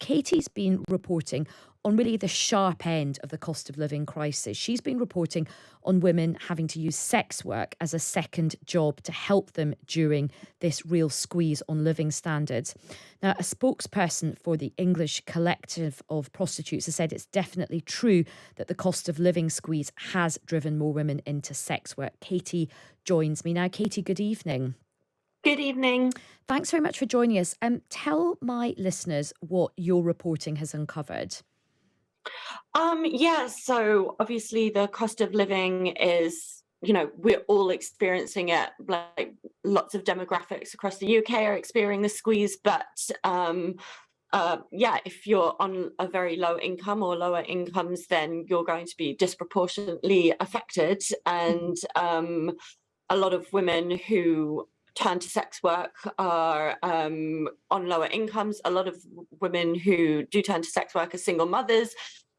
Katie's been reporting on really the sharp end of the cost of living crisis. She's been reporting on women having to use sex work as a second job to help them during this real squeeze on living standards. Now, a spokesperson for the English Collective of Prostitutes has said it's definitely true that the cost of living squeeze has driven more women into sex work. Katie joins me now. Katie, good evening. Good evening. Thanks very much for joining us. Tell my listeners what your reporting has uncovered. So obviously the cost of living is, we're all experiencing it. Like lots of demographics across the UK are experiencing the squeeze, but if you're on a very low income or lower incomes, then you're going to be disproportionately affected. And a lot of women who turn to sex work are on lower incomes. A lot of women who do turn to sex work are single mothers.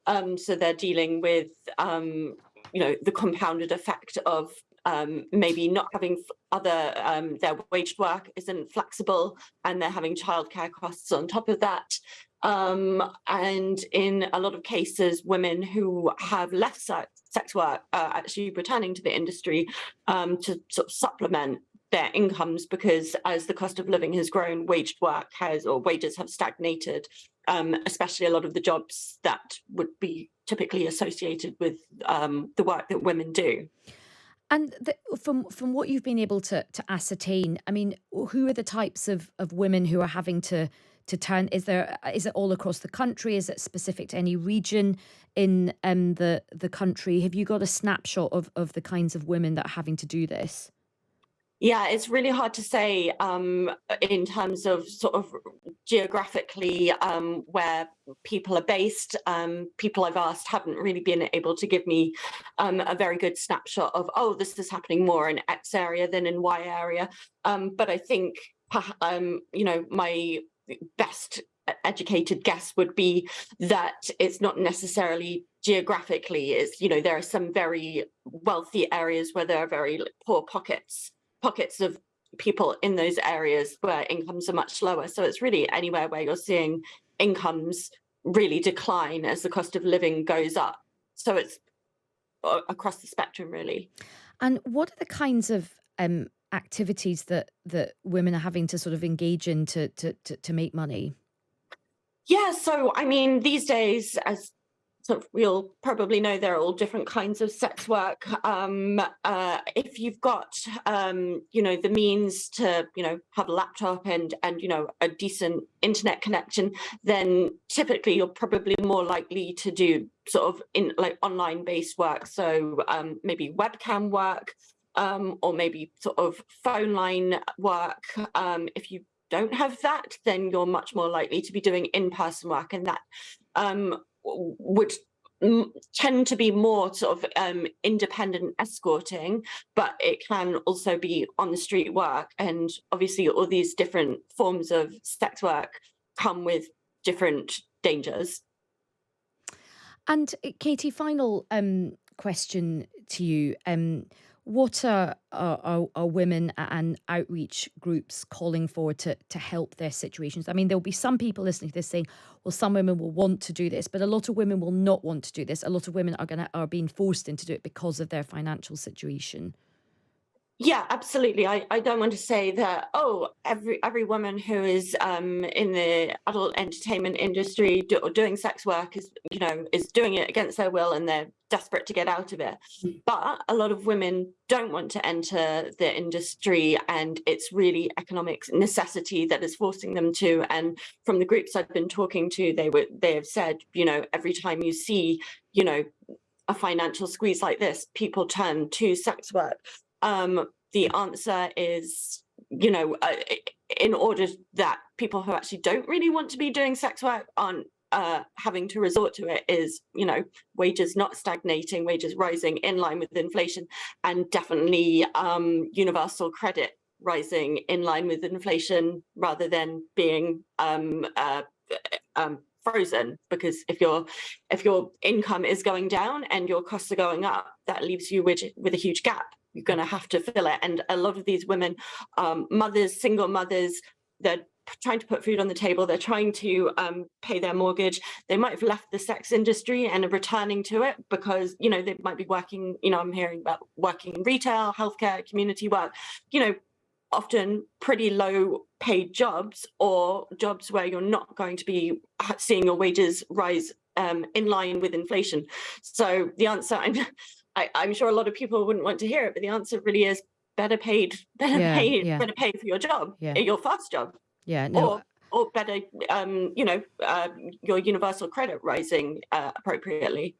So they're dealing with, the compounded effect of maybe not having their waged work isn't flexible, and they're having childcare costs on top of that. And in a lot of cases, women who have left sex work are actually returning to the industry to sort of supplement their incomes, because as the cost of living has grown, wages have stagnated, especially a lot of the jobs that would be typically associated with the work that women do. And from what you've been able to ascertain, I mean, who are the types of women who are having to turn? Is it all across the country? Is it specific to any region in the country? Have you got a snapshot of the kinds of women that are having to do this? Yeah, it's really hard to say in terms of sort of geographically where people are based. People I've asked haven't really been able to give me a very good snapshot of, this is happening more in X area than in Y area. But I think, my best educated guess would be that it's not necessarily geographically. There are some very wealthy areas where there are very poor pockets of people in those areas where incomes are much lower. So it's really anywhere where you're seeing incomes really decline as the cost of living goes up. So it's across the spectrum, really. And what are the kinds of activities that women are having to sort of engage in to make money? Yeah, so I mean, these days, as sort of we'll probably know, there are all different kinds of sex work. If you've got, the means to, have a laptop and a decent internet connection, then typically you're probably more likely to do sort of online based work. So maybe webcam work, or maybe sort of phone line work. If you don't have that, then you're much more likely to be doing in-person work, and that would tend to be more sort of independent escorting, but it can also be on the street work. And obviously all these different forms of sex work come with different dangers. And Katie, final question to you. What are women and outreach groups calling for to help their situations? I mean, there'll be some people listening to this saying, well, some women will want to do this, but a lot of women will not want to do this. A lot of women are being forced into it because of their financial situation. Yeah, absolutely. I don't want to say that, every woman who is in the adult entertainment industry doing sex work is doing it against their will and they're desperate to get out of it. But a lot of women don't want to enter the industry, and it's really economic necessity that is forcing them to. And from the groups I've been talking to, they have said, every time you see, a financial squeeze like this, people turn to sex work. The answer is, in order that people who actually don't really want to be doing sex work aren't having to resort to it, is, wages not stagnating, wages rising in line with inflation, and definitely universal credit rising in line with inflation rather than being frozen. Because if your income is going down and your costs are going up, that leaves you with a huge gap. You're going to have to fill it. And a lot of these women, single mothers, they're trying to put food on the table. They're trying to pay their mortgage. They might have left the sex industry and are returning to it because, they might be working, I'm hearing about working in retail, healthcare, community work, often pretty low paid jobs, or jobs where you're not going to be seeing your wages rise in line with inflation. So the answer, I'm sure a lot of people wouldn't want to hear it, but the answer really is better pay for your job, your first job. Yeah, no. Or better, your universal credit rising appropriately.